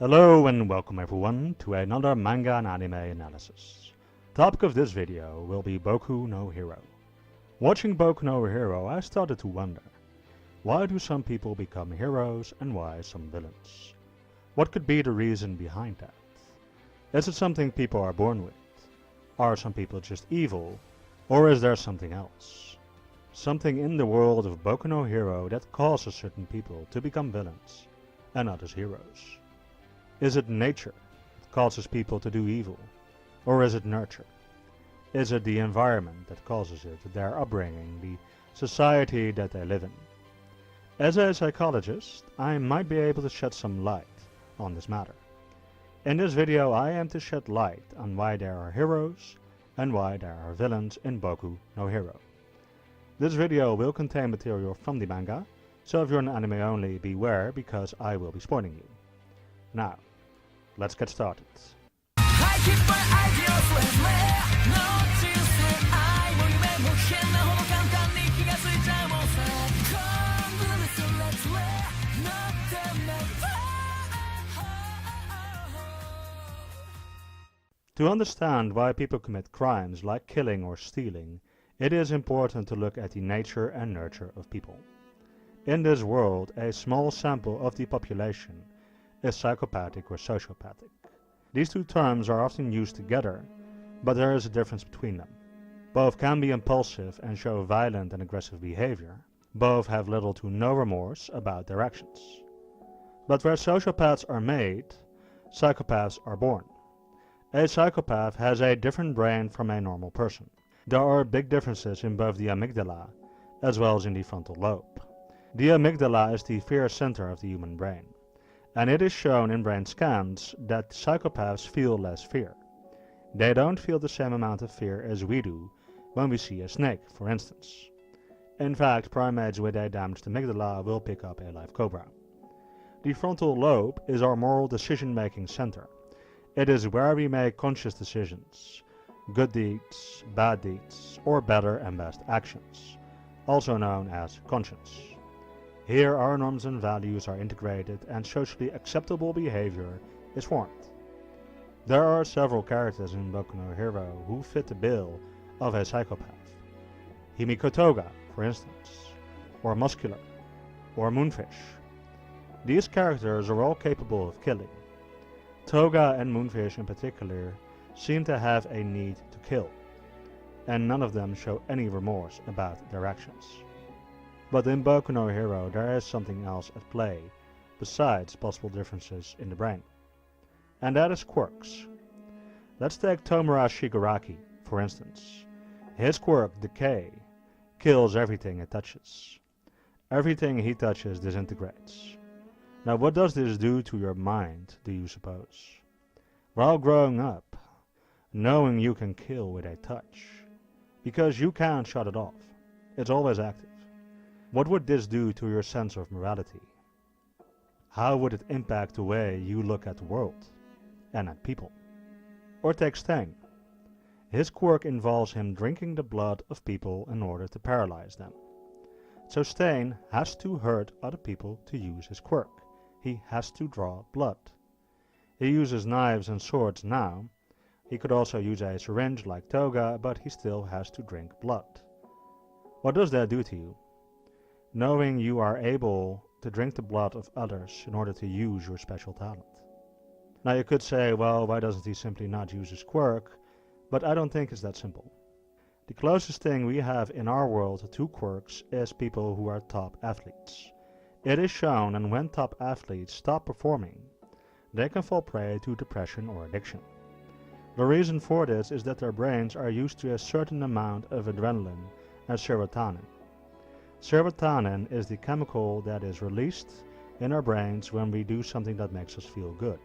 Hello and welcome everyone to another manga and anime analysis. The topic of this video will be Boku no Hero. Watching Boku no Hero, I started to wonder, why do some people become heroes and why some villains? What could be the reason behind that? Is it something people are born with? Are some people just evil? Or is there something else? Something in the world of Boku no Hero that causes certain people to become villains and others heroes. Is it nature that causes people to do evil? Or is it nurture? Is it the environment that causes it, their upbringing, the society that they live in? As a psychologist, I might be able to shed some light on this matter. In this video I am to shed light on why there are heroes and why there are villains in Boku no Hero. This video will contain material from the manga, so if you're an anime only, beware because I will be spoiling you. Now, let's get started. To understand why people commit crimes like killing or stealing, it is important to look at the nature and nurture of people. In this world, a small sample of the population is psychopathic or sociopathic. These two terms are often used together, but there is a difference between them. Both can be impulsive and show violent and aggressive behavior. Both have little to no remorse about their actions. But where sociopaths are made, psychopaths are born. A psychopath has a different brain from a normal person. There are big differences in both the amygdala as well as in the frontal lobe. The amygdala is the fear center of the human brain, and it is shown in brain scans that psychopaths feel less fear. They don't feel the same amount of fear as we do when we see a snake, for instance. In fact, primates with a damaged amygdala will pick up a live cobra. The frontal lobe is our moral decision-making center. It is where we make conscious decisions, good deeds, bad deeds, or better and best actions, also known as conscience. Here our norms and values are integrated and socially acceptable behavior is formed. There are several characters in Boku no Hero who fit the bill of a psychopath. Himiko Toga, for instance, or Muscular, or Moonfish. These characters are all capable of killing. Toga and Moonfish in particular seem to have a need to kill, and none of them show any remorse about their actions. But in Boku no Hero there is something else at play, besides possible differences in the brain. And that is quirks. Let's take Tomura Shigaraki, for instance. His quirk, Decay, kills everything it touches. Everything he touches disintegrates. Now what does this do to your mind, do you suppose? While growing up, knowing you can kill with a touch, because you can't shut it off, it's always active. What would this do to your sense of morality? How would it impact the way you look at the world and at people? Or take Stain. His quirk involves him drinking the blood of people in order to paralyze them. So Stain has to hurt other people to use his quirk. He has to draw blood. He uses knives and swords now. He could also use a syringe like Toga, but he still has to drink blood. What does that do to you? Knowing you are able to drink the blood of others in order to use your special talent. Now you could say, well, why doesn't he simply not use his quirk? But I don't think it's that simple. The closest thing we have in our world to quirks is people who are top athletes. It is shown that when top athletes stop performing, they can fall prey to depression or addiction. The reason for this is that their brains are used to a certain amount of adrenaline and serotonin. Serotonin is the chemical that is released in our brains when we do something that makes us feel good.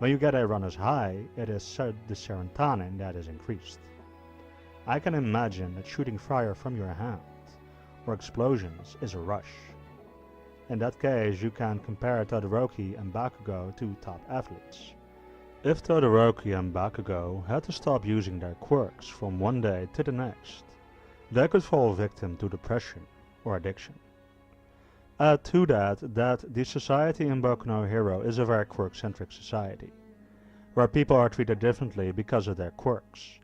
When you get a runner's high, it is the serotonin that is increased. I can imagine that shooting fire from your hand or explosions is a rush. In that case, you can compare Todoroki and Bakugo to top athletes. If Todoroki and Bakugo had to stop using their quirks from one day to the next, they could fall victim to depression or addiction. Add to that the society in Boku no Hero is a very quirk-centric society, where people are treated differently because of their quirks,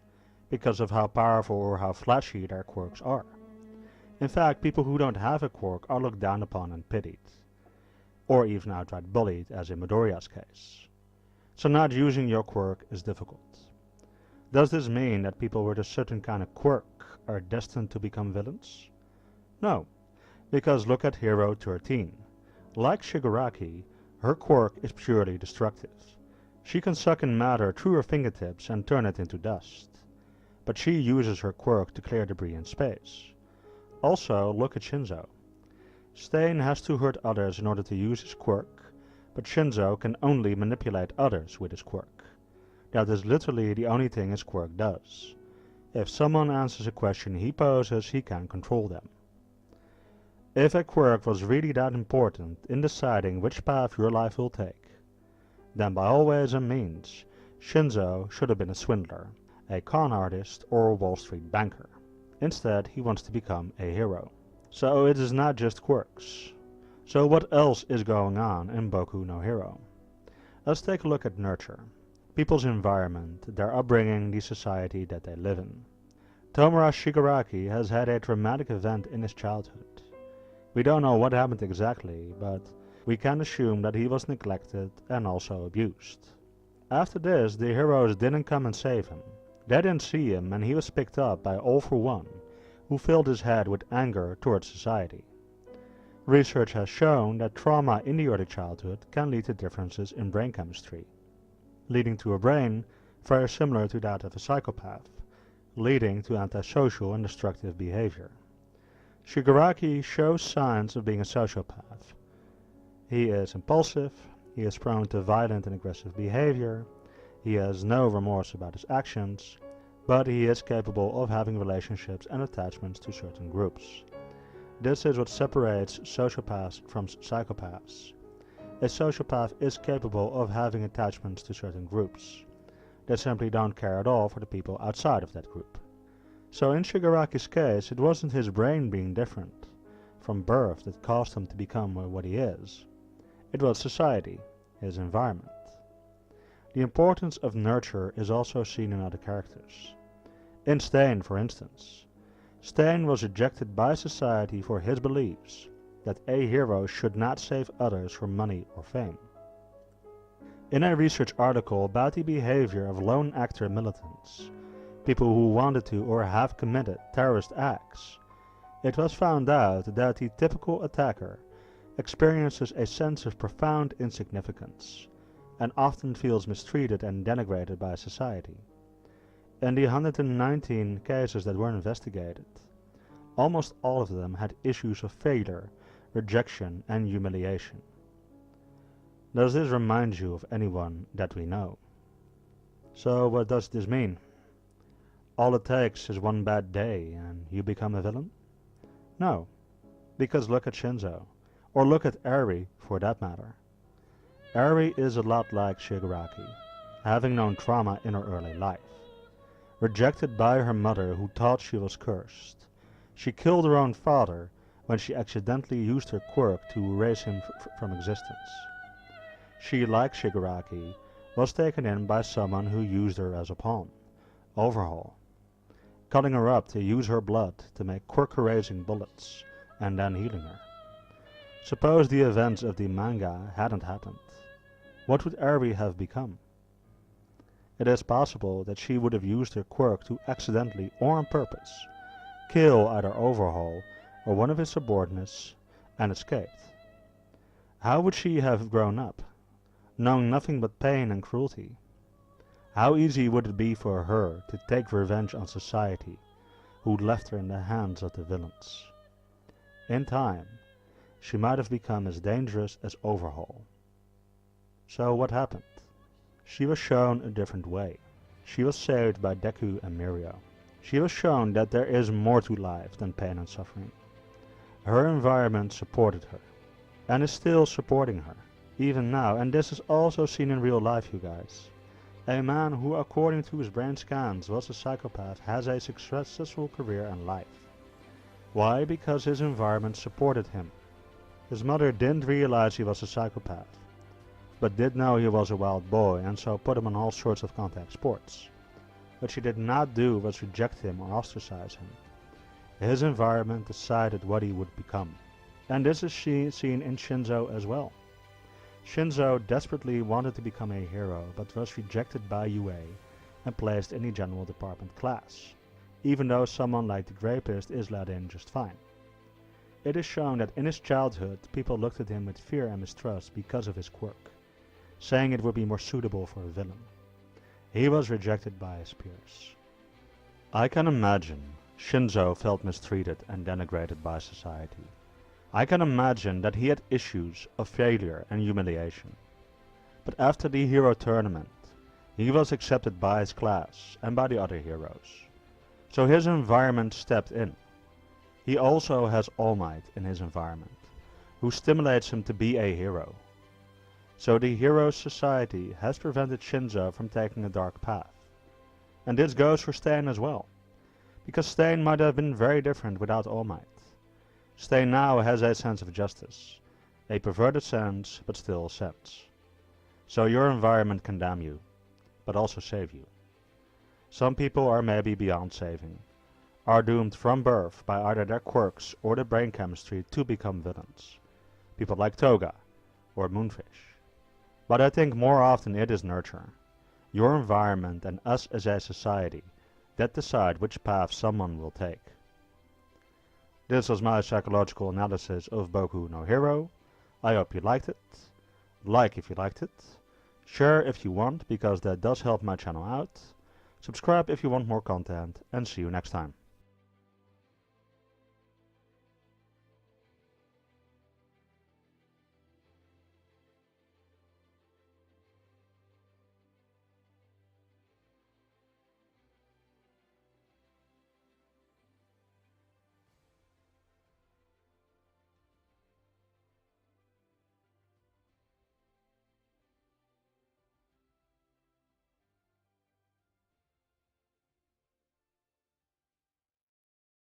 because of how powerful or how flashy their quirks are. In fact, people who don't have a quirk are looked down upon and pitied, or even outright bullied, as in Midoriya's case. So not using your quirk is difficult. Does this mean that people with a certain kind of quirk are destined to become villains? No, because look at Hero 13. Like Shigaraki, her quirk is purely destructive. She can suck in matter through her fingertips and turn it into dust. But she uses her quirk to clear debris in space. Also, look at Shinzo. Stain has to hurt others in order to use his quirk, but Shinzo can only manipulate others with his quirk. That is literally the only thing his quirk does. If someone answers a question he poses, he can control them. If a quirk was really that important in deciding which path your life will take, then by all ways and means, Shinzo should have been a swindler, a con artist, or a Wall Street banker. Instead, he wants to become a hero. So it is not just quirks. So what else is going on in Boku no Hero? Let's take a look at nurture. People's environment, their upbringing, the society that they live in. Tomura Shigaraki has had a traumatic event in his childhood. We don't know what happened exactly, but we can assume that he was neglected and also abused. After this, the heroes didn't come and save him. They didn't see him, and he was picked up by All for One, who filled his head with anger towards society. Research has shown that trauma in the early childhood can lead to differences in brain chemistry, leading to a brain very similar to that of a psychopath, leading to antisocial and destructive behavior. Shigaraki shows signs of being a sociopath. He is impulsive, he is prone to violent and aggressive behavior, he has no remorse about his actions, but he is capable of having relationships and attachments to certain groups. This is what separates sociopaths from psychopaths. A sociopath is capable of having attachments to certain groups. They simply don't care at all for the people outside of that group. So in Shigaraki's case, it wasn't his brain being different from birth that caused him to become what he is. It was society, his environment. The importance of nurture is also seen in other characters. In Stain, for instance, Stain was rejected by society for his beliefs that a hero should not save others for money or fame. In a research article about the behavior of lone actor militants, people who wanted to or have committed terrorist acts, it was found out that the typical attacker experiences a sense of profound insignificance and often feels mistreated and denigrated by society. In the 119 cases that were investigated, almost all of them had issues of failure, rejection, and humiliation. Does this remind you of anyone that we know? So what does this mean? All it takes is one bad day and you become a villain? No, because look at Shinzo, or look at Eri for that matter. Eri is a lot like Shigaraki, having known trauma in her early life. Rejected by her mother who thought she was cursed, she killed her own father when she accidentally used her quirk to erase him from existence. She, like Shigaraki, was taken in by someone who used her as a pawn, Overhaul, cutting her up to use her blood to make quirk-erasing bullets, and then healing her. Suppose the events of the manga hadn't happened. What would Eri have become? It is possible that she would have used her quirk to accidentally or on purpose kill either Overhaul or one of his subordinates and escaped. How would she have grown up, knowing nothing but pain and cruelty? How easy would it be for her to take revenge on society, who'd left her in the hands of the villains? In time, she might have become as dangerous as Overhaul. So what happened? She was shown a different way. She was saved by Deku and Mirio. She was shown that there is more to life than pain and suffering. Her environment supported her, and is still supporting her, even now, and this is also seen in real life, you guys. A man who, according to his brain scans, was a psychopath has a successful career and life. Why? Because his environment supported him. His mother didn't realize he was a psychopath, but did know he was a wild boy and so put him on all sorts of contact sports. What she did not do was reject him or ostracize him. His environment decided what he would become. And this is seen in Shinzo as well. Shinzo desperately wanted to become a hero, but was rejected by Huei and placed in the general department class, even though someone like the rapist is let in just fine. It is shown that in his childhood, people looked at him with fear and mistrust because of his quirk, saying it would be more suitable for a villain. He was rejected by his peers. I can imagine Shinzo felt mistreated and denigrated by society. I can imagine that he had issues of failure and humiliation. But after the hero tournament, he was accepted by his class and by the other heroes. So his environment stepped in. He also has All Might in his environment, who stimulates him to be a hero. So the hero's society has prevented Shinzo from taking a dark path. And this goes for Stain as well, because Stain might have been very different without All Might. Stain now has a sense of justice, a perverted sense, but still a sense. So your environment can damn you, but also save you. Some people are maybe beyond saving, are doomed from birth by either their quirks or their brain chemistry to become villains. People like Toga or Moonfish. But I think more often it is nurture. Your environment and us as a society that decide which path someone will take. This was my psychological analysis of Boku no Hero. I hope you liked it. Like if you liked it. Share if you want, because that does help my channel out. Subscribe if you want more content, and see you next time.